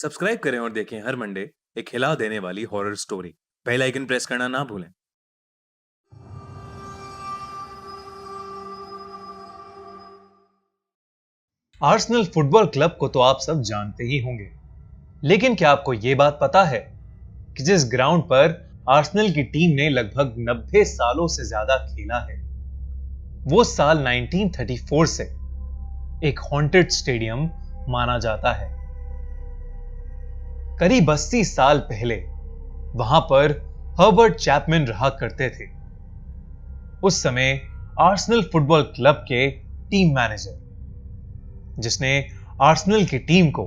Subscribe करें और देखें हर मंडे एक हिला देने वाली horror story. Bell icon press करना ना भूलें। आर्सेनल फुटबॉल क्लब को तो आप सब जानते ही होंगे, लेकिन क्या आपको यह बात पता है कि जिस ग्राउंड पर आर्सेनल की टीम ने लगभग 90 सालों से ज्यादा खेला है, वो साल 1934 से एक हॉन्टेड स्टेडियम माना जाता है। करीब 80 साल पहले वहां पर हर्बर्ट चैपमैन रहा करते थे। उस समय आर्सेनल फुटबॉल क्लब के टीम मैनेजर, जिसने आर्सेनल की टीम को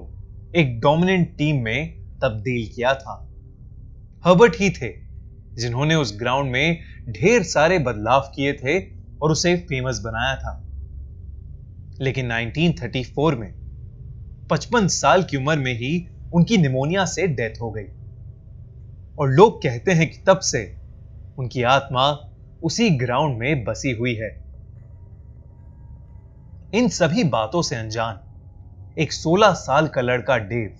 एक डोमिनेंट टीम में तब्दील किया था, हर्बर्ट ही थे जिन्होंने उस ग्राउंड में ढेर सारे बदलाव किए थे और उसे फेमस बनाया था। लेकिन 1934 में 55 साल की उम्र में ही उनकी निमोनिया से डेथ हो गई और लोग कहते हैं कि तब से उनकी आत्मा उसी ग्राउंड में बसी हुई है। इन सभी बातों से अनजान एक 16 साल का लड़का डेव,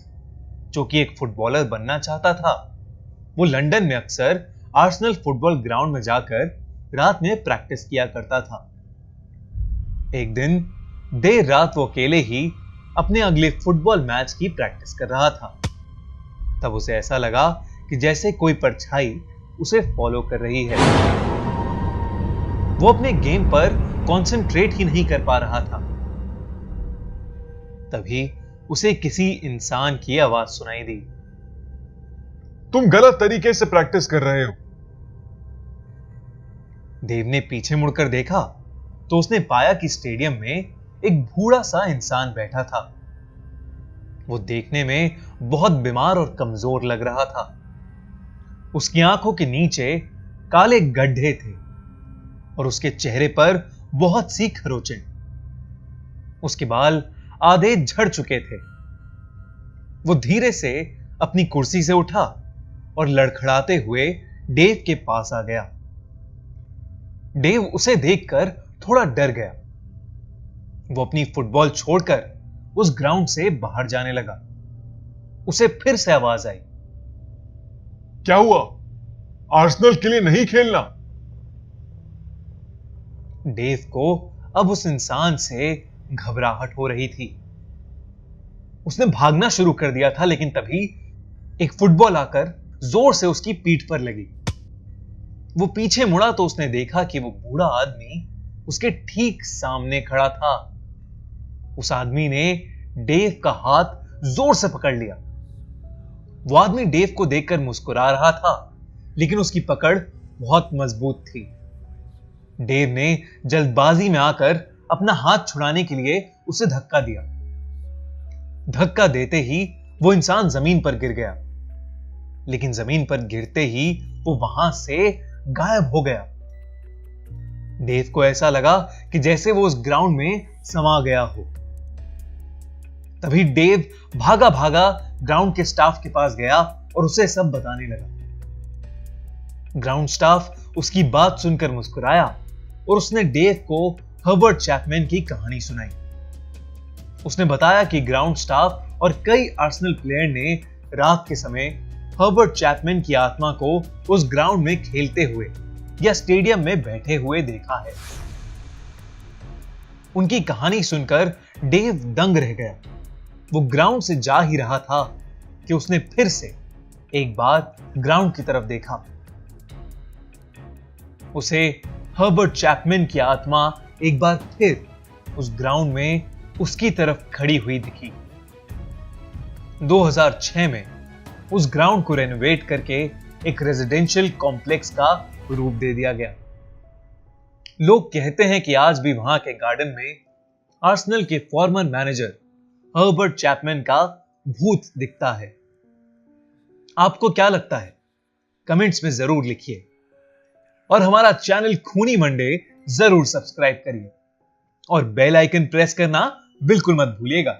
जो कि एक फुटबॉलर बनना चाहता था, वो लंदन में अक्सर आर्सेनल फुटबॉल ग्राउंड में जाकर रात में प्रैक्टिस किया करता था। एक दिन देर रात वो अकेले ही अपने अगले फुटबॉल मैच की प्रैक्टिस कर रहा था। तब उसे ऐसा लगा कि जैसे कोई परछाई उसे फॉलो कर रही है। वो अपने गेम पर कंसंट्रेट ही नहीं कर पा रहा था। तभी उसे किसी इंसान की आवाज सुनाई दी। तुम गलत तरीके से प्रैक्टिस कर रहे हो। देव ने पीछे मुड़कर देखा तो उसने पाया कि स्टेडियम में एक बूढ़ा सा इंसान बैठा था। वो देखने में बहुत बीमार और कमजोर लग रहा था। उसकी आंखों के नीचे काले गड्ढे थे और उसके चेहरे पर बहुत सी खरोंचें। उसके बाल आधे झड़ चुके थे। वो धीरे से अपनी कुर्सी से उठा और लड़खड़ाते हुए डेव के पास आ गया। डेव उसे देखकर थोड़ा डर गया। वो अपनी फुटबॉल छोड़कर उस ग्राउंड से बाहर जाने लगा। उसे फिर से आवाज आई, क्या हुआ? आर्सेनल के लिए नहीं खेलना? डेव को अब उस इंसान से घबराहट हो रही थी। उसने भागना शुरू कर दिया था, लेकिन तभी एक फुटबॉल आकर जोर से उसकी पीठ पर लगी। वो पीछे मुड़ा तो उसने देखा कि वो बूढ़ा आदमी उसके ठीक सामने खड़ा था। उस आदमी ने डेव का हाथ जोर से पकड़ लिया। वो आदमी डेव को देखकर मुस्कुरा रहा था, लेकिन उसकी पकड़ बहुत मजबूत थी। डेव ने जल्दबाजी में आकर अपना हाथ छुड़ाने के लिए उसे धक्का दिया। धक्का देते ही वो इंसान जमीन पर गिर गया, लेकिन जमीन पर गिरते ही वो वहां से गायब हो गया। डेव को ऐसा लगा कि जैसे वो उस ग्राउंड में समा गया हो। तभी डेव भागा भागा ग्राउंड के स्टाफ के पास गया और उसे सब बताने लगा। ग्राउंड स्टाफ उसकी बात सुनकर मुस्कुराया और उसने डेव को हर्बर्ट चैपमैन की कहानी सुनाई। उसने बताया कि ग्राउंड स्टाफ और कई आर्सेनल प्लेयर ने रात के समय हर्बर्ट चैपमैन की आत्मा को उस ग्राउंड में खेलते हुए या स्टेडियम में बैठे हुए देखा है। उनकी कहानी सुनकर डेव दंग रह गया। वो ग्राउंड से जा ही रहा था कि उसने फिर से एक बार ग्राउंड की तरफ देखा। उसे हर्बर्ट चैपमैन की आत्मा एक बार फिर उस ग्राउंड में उसकी तरफ खड़ी हुई दिखी। 2006 में उस ग्राउंड को रेनोवेट करके एक रेजिडेंशियल कॉम्प्लेक्स का रूप दे दिया गया। लोग कहते हैं कि आज भी वहां के गार्डन में आर्सेनल के फॉर्मर मैनेजर हर्बर्ट चैपमैन का भूत दिखता है। आपको क्या लगता है? कमेंट्स में जरूर लिखिए और हमारा चैनल खूनी मंडे जरूर सब्सक्राइब करिए और बेल आइकन प्रेस करना बिल्कुल मत भूलिएगा।